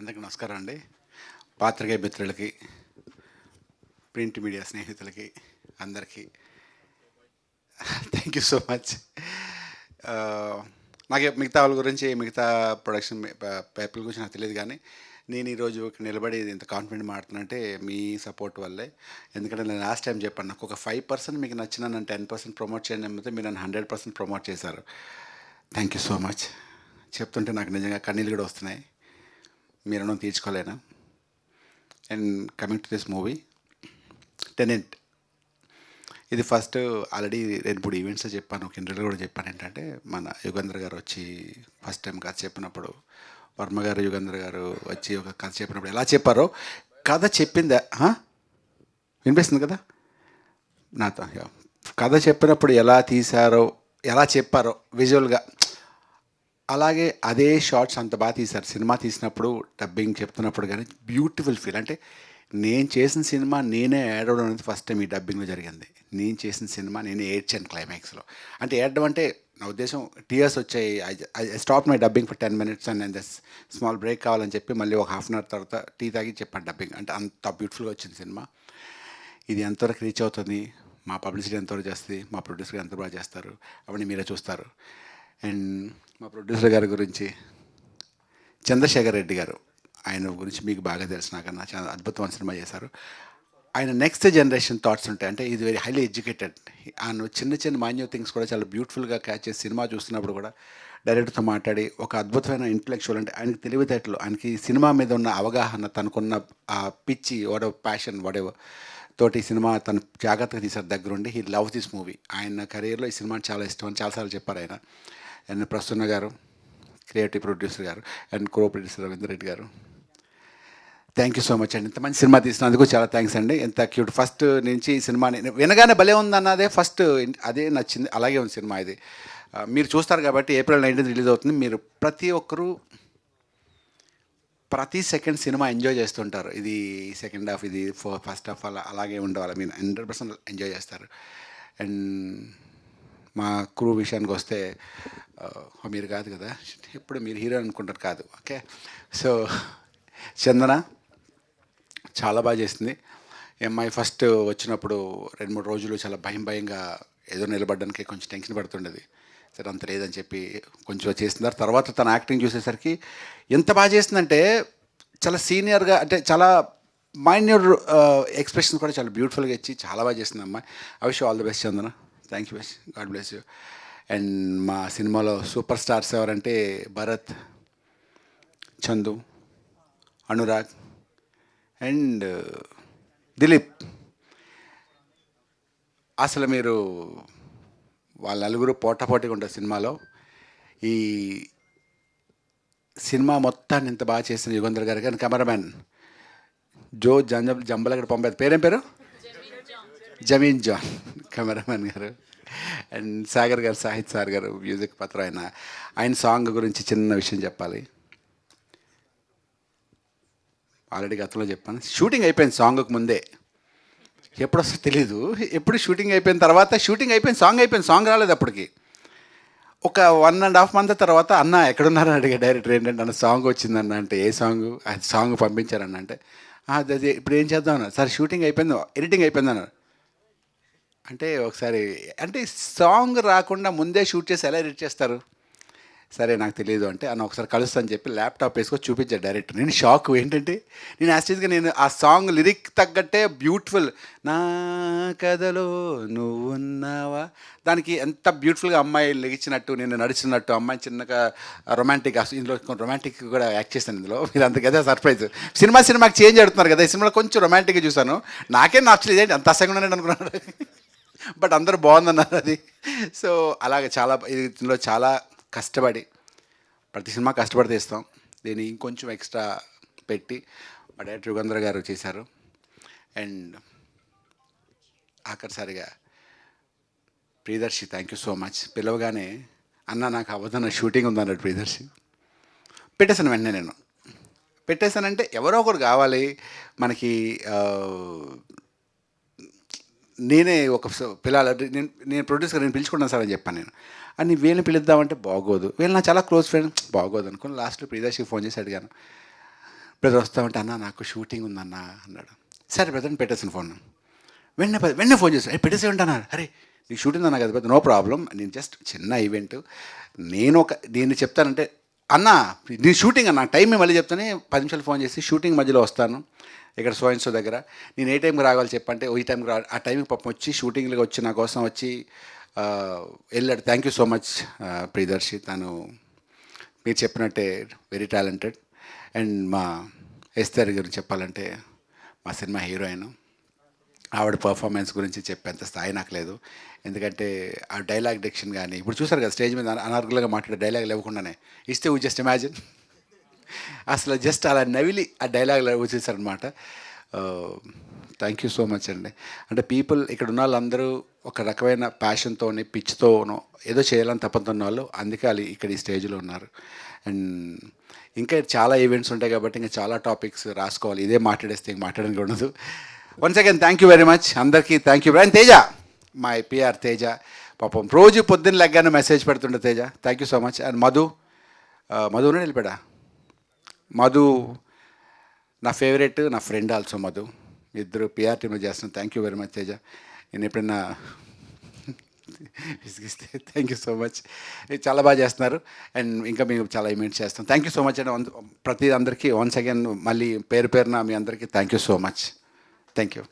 అందరికీ నమస్కారం అండి. పాత్రికేయ మిత్రులకి, ప్రింట్ మీడియా స్నేహితులకి అందరికీ థ్యాంక్ యూ సో మచ్. నాకు మిగతా వాళ్ళ గురించి, మిగతా ప్రొడక్షన్ పేపర్ల గురించి నాకు తెలియదు, కానీ నేను ఈరోజు నిలబడి ఇంత కాన్ఫిడెంట్ మాడుతున్నంటే మీ సపోర్ట్ వల్లే. ఎందుకంటే నేను లాస్ట్ టైం చెప్పాను, నాకు ఒక 5% మీకు నచ్చిన నన్ను 10% ప్రమోట్ చేయండి అనిపితే మీరు నన్ను 100% ప్రమోట్ చేశారు. Thank you so much. చెప్తుంటే నాకు నిజంగా కన్నీళ్ళు కూడా వస్తున్నాయి. మీ రుణం తీర్చుకోలేను. And coming to this movie Tenant, ఇది ఫస్ట్ ఆల్రెడీ 2-3 ఈవెంట్స్ చెప్పాను, ఒక ఇంటర్వ్యూలో కూడా చెప్పాను. ఏంటంటే మన యుగంధర్ గారు వచ్చి ఫస్ట్ టైం కథ చెప్పినప్పుడు, వర్మ గారు యుగంధర్ గారు వచ్చి ఒక కథ చెప్పినప్పుడు ఎలా చెప్పారో, కథ చెప్పిందా వినిపిస్తుంది కదా నాతో, కథ చెప్పినప్పుడు ఎలా తీశారో, ఎలా చెప్పారో విజువల్గా, అలాగే అదే షార్ట్స్ అంత బాగా తీశారు. సినిమా తీసినప్పుడు డబ్బింగ్ చెప్తున్నప్పుడు కానీ బ్యూటిఫుల్ ఫీల్. అంటే నేను చేసిన సినిమా నేనే ఏడవడం అనేది ఫస్ట్ టైం ఈ డబ్బింగ్లో జరిగింది. నేను చేసిన సినిమా నేనే ఏడ్చాను క్లైమాక్స్లో. అంటే ఏడడం అంటే నా ఉద్దేశం టీయర్స్ వచ్చాయి. I stop my dubbing for 10 minutes and small break కావాలని చెప్పి మళ్ళీ ఒక హాఫ్ అన్ అవర్ తర్వాత టీ తాగి చెప్పాను డబ్బింగ్. అంటే అంత బ్యూటిఫుల్గా వచ్చింది సినిమా. ఇది ఎంతవరకు రీచ్ అవుతుంది, మా పబ్లిసిటీ ఎంతవరకు చేస్తుంది, మా ప్రొడ్యూసర్ ఎంత బాగా చేస్తారు, అవన్నీ మీరే చూస్తారు. అండ్ మా ప్రొడ్యూసర్ గారి గురించి చంద్రశేఖర్ రెడ్డి గారు, ఆయన గురించి మీకు బాగా తెలుసు, నాకన్నా చాలా అద్భుతమైన సినిమా చేశారు. ఆయన నెక్స్ట్ జనరేషన్ థాట్స్ ఉంటాయి. అంటే ఇది వెరీ హైలీ ఎడ్యుకేటెడ్. ఆయన చిన్న చిన్న మాన్యూ థింగ్స్ కూడా చాలా బ్యూటిఫుల్గా క్యాచ్ చేసి సినిమా చూస్తున్నప్పుడు కూడా డైరెక్టర్తో మాట్లాడి ఒక అద్భుతమైన ఇంటలెక్చువల్, అంటే ఆయనకి తెలివితేటలు, ఆయనకి సినిమా మీద ఉన్న అవగాహన, తనకున్న ఆ పిచ్చి వాడెవర్ ప్యాషన్ వాడెవర్ తోటి ఈ సినిమా తను జాగ్రత్తగా తీశారు దగ్గరుండి. He love this movie. ఆయన కెరీర్లో ఈ సినిమా చాలా ఇష్టం అని చాలాసార్లు చెప్పారు ఆయన. అండ్ ప్రసన్న గారు, క్రియేటివ్ ప్రొడ్యూసర్ గారు, and co producer Ravindra Reddy గారు, థ్యాంక్ యూ సో మచ్ అండి. ఇంత మంచి సినిమా తీసినందుకు చాలా థ్యాంక్స్ అండి. ఎంత క్యూట్. ఫస్ట్ నుంచి ఈ సినిమాని వినగానే భలే ఉందన్నదే ఫస్ట్, అదే నచ్చింది. అలాగే ఉంది సినిమా. ఇది మీరు చూస్తారు కాబట్టి April 19 రిలీజ్ అవుతుంది. మీరు ప్రతి ఒక్కరూ ప్రతి సెకండ్ సినిమా ఎంజాయ్ చేస్తుంటారు. ఇది సెకండ్ హాఫ్, ఇది ఫస్ట్ హాఫ్, అలాగే ఉండవాలి. మీరు 100% ఎంజాయ్ చేస్తారు. అండ్ మా క్రూ విషయానికి వస్తే, మీరు కాదు కదా, ఎప్పుడు మీరు హీరో అనుకుంటారు కాదు. ఓకే, సో చందన చాలా బాగా చేసింది. అమ్మాయి ఫస్ట్ వచ్చినప్పుడు 2-3 రోజులు చాలా భయంగా ఏదో నిలబడడానికి కొంచెం టెన్షన్ పడుతుండేది. సరే అంత లేదని చెప్పి కొంచెం చేస్తున్నారు. తర్వాత తన యాక్టింగ్ చూసేసరికి ఎంత బాగా చేస్తుందంటే, చాలా సీనియర్గా, అంటే చాలా మైన్యూర్ ఎక్స్ప్రెషన్ కూడా చాలా బ్యూటిఫుల్గా ఇచ్చి చాలా బాగా చేస్తుంది అమ్మాయి. I wish all the best Chandana. Thank you best, God bless you. And మా సినిమాలో సూపర్ స్టార్స్ ఎవరంటే భరత్, చందు, అనురాగ్ అండ్ దిలీప్. అసలు మీరు వాళ్ళ నలుగురు పోటాపోటీగా ఉంటారు సినిమాలో. ఈ సినిమా మొత్తాన్ని ఇంత బాగా చేసిన యుగంధర్ గారు, కానీ కెమెరామ్యాన్ జో జంబలగడ పంపేది, పేరేం పేరు, జమీన్ జాన్ కెమెరామ్యాన్ గారు. అండ్ సాగర్ గారు, సాహిత్ సార్ గారు మ్యూజిక్ పత్రం. ఆయన సాంగ్ గురించి చిన్న విషయం చెప్పాలి. ఆల్రెడీ గతంలో చెప్పాను, షూటింగ్ అయిపోయింది సాంగ్కి ముందే. ఎప్పుడు వస్తుందో తెలీదు. ఎప్పుడు షూటింగ్ అయిపోయిన తర్వాత, షూటింగ్ అయిపోయింది, సాంగ్ రాలేదు అప్పటికి. ఒక 1.5 month తర్వాత అన్న ఎక్కడున్నారని అడిగా డైరెక్టర్. ఏంటంటే అన్న సాంగ్ వచ్చిందన్న. అంటే ఏ సాంగ్, అది సాంగ్ పంపించారన్న. అంటే అది ఇప్పుడు ఏం చేద్దాం అన్న. సార్ షూటింగ్ అయిపోయింది, ఎడిటింగ్ అయిపోయింది అన్నారు. అంటే ఒకసారి, అంటే సాంగ్ రాకుండా ముందే షూట్ చేసి ఎలా ఎడిట్ చేస్తారు? సరే నాకు తెలియదు అంటే, అన్న ఒకసారి కలుస్తాను చెప్పి ల్యాప్టాప్ వేసుకొని చూపించాడు డైరెక్టర్. నేను షాక్. ఏంటంటే నేను యాక్చువల్గా నేను ఆ సాంగ్ లిరిక్ తగ్గట్టే బ్యూటిఫుల్, నా కథలో నువ్వున్నావా, దానికి ఎంత బ్యూటిఫుల్గా అమ్మాయి లెగిచినట్టు, నేను నడుచున్నట్టు, అమ్మాయి చిన్నగా రొమాంటిక్, ఇందులో రొమాంటిక్ కూడా యాక్ట్ చేశాను ఇందులో. మీరు అంత కదా సర్ప్రైజ్. సినిమాకి చేంజ్ ఆడుతున్నారు కదా, ఈ సినిమాలో కొంచెం రొమాంటిక్గా చూశాను. నాకేం నచ్చలేదు, ఏంటి అంత అసహ్యంగా ఉన్నాను అనుకున్నాను. బట్ అందరూ బాగుందన్నారు అది. సో అలాగే చాలా ఇందులో చాలా కష్టపడి, ప్రతి సినిమా కష్టపడి తీస్తాం, దీన్ని ఇంకొంచెం ఎక్స్ట్రా పెట్టి మా డైరెక్టర్ యుగంధర్ గారు చేశారు. అండ్ ఆఖరిసారిగా Priyadarshi, thank you so much. పిలవగానే అన్న నాకు అవ్వదన్న, షూటింగ్ ఉందన్నాడు ప్రియదర్శి. పెట్టేశాను వెంటనే. నేను పెట్టేశానంటే ఎవరో ఒకరు కావాలి మనకి. నేనే ఒక పిల్లలు, నేను ప్రొడ్యూసర్, నేను పిలుచుకున్నాను సార్ అని చెప్పాను నేను. అని వీళ్ళని పిలుద్దామంటే బాగోదు, వీళ్ళు నా చాలా క్లోజ్ ఫ్రెండ్, బాగోదు అనుకుని లాస్ట్లో ప్రియదర్శికి ఫోన్ చేసి అడిగాను, బ్రదర్ వస్తామంటే అన్న నాకు షూటింగ్ ఉందన్న అన్నాడు. సరే బ్రదర్ పెట్టేసిన ఫోన్. వెంటనే ఫోన్ చేశాను. పెట్టేసి ఉంటాను. అరే నీకు షూటింగ్ అన్నా కదా, నో ప్రాబ్లం, నేను జస్ట్ చిన్న ఈవెంట్, దీన్ని చెప్తానంటే అన్న నేను షూటింగ్ అన్న టైం మళ్ళీ చెప్తానే 10 నిమిషాలు ఫోన్ చేసి షూటింగ్ మధ్యలో వస్తాను ఇక్కడ సో అండ్ సో దగ్గర, నేను ఏ టైంకి రావాలి చెప్పంటే ఈ టైంకి ఆ టైంకి పాపం వచ్చి షూటింగ్కి వచ్చి నా కోసం వచ్చి వెళ్ళాడు. Thank you so much Priyadarshi, తను మీరు చెప్పినట్టే వెరీ టాలెంటెడ్. అండ్ మా ఎస్తర్ గురించి చెప్పాలంటే మా సినిమా హీరోయిన్, ఆవిడ పర్ఫార్మెన్స్ గురించి చెప్పేంత స్థాయి నాకు లేదు. ఎందుకంటే ఆ డైలాగ్ డిక్షన్ కానీ ఇప్పుడు చూసారు కదా స్టేజ్ మీద అనార్గులుగా మాట్లాడే డైలాగ్ ఇవ్వకుండానే ఇస్తే వీ జస్ట్ ఇమాజిన్ అసలు జస్ట్ అలా నవిలి ఆ డైలాగ్ వచ్చేసారనమాట. థ్యాంక్ యూ సో మచ్ అండి. అంటే పీపుల్ ఇక్కడ ఉన్న వాళ్ళందరూ ఒక రకమైన ప్యాషన్తోని పిచ్చితోనో ఏదో చేయాలని తప్పతున్న వాళ్ళు, అందుకే వాళ్ళు ఇక్కడ ఈ స్టేజ్లో ఉన్నారు. అండ్ ఇంకా చాలా ఈవెంట్స్ ఉంటాయి కాబట్టి ఇంకా చాలా టాపిక్స్ రాసుకోవాలి, ఇదే మాట్లాడేస్తే ఇంక మాట్లాడడానికి ఉండదు. Once again thank you very much అందరికీ. Thank you. And Teja, my PR Teja, పాపం రోజు పొద్దున్న లెగ్గానే మెసేజ్ పెడుతుండే Teja, thank you so much. And మధునే వెళ్ళిపోయా. మధు నా ఫేవరెట్, నా ఫ్రెండ్ ఆల్సో. మధు ఇద్దరు పిఆర్ టీంలో చేస్తున్నాను. Thank you very much Teja. నేను ఎప్పుడైనా విసిగిస్తే థ్యాంక్ యూ సో మచ్. చాలా బాగా చేస్తున్నారు అండ్ ఇంకా మేము చాలా ఈవెంట్స్ చేస్తాం. థ్యాంక్ యూ సో మచ్ అండి ప్రతి అందరికీ వన్స్ అగైన్ మళ్ళీ పేరున మీ అందరికీ thank you so much. Thank you.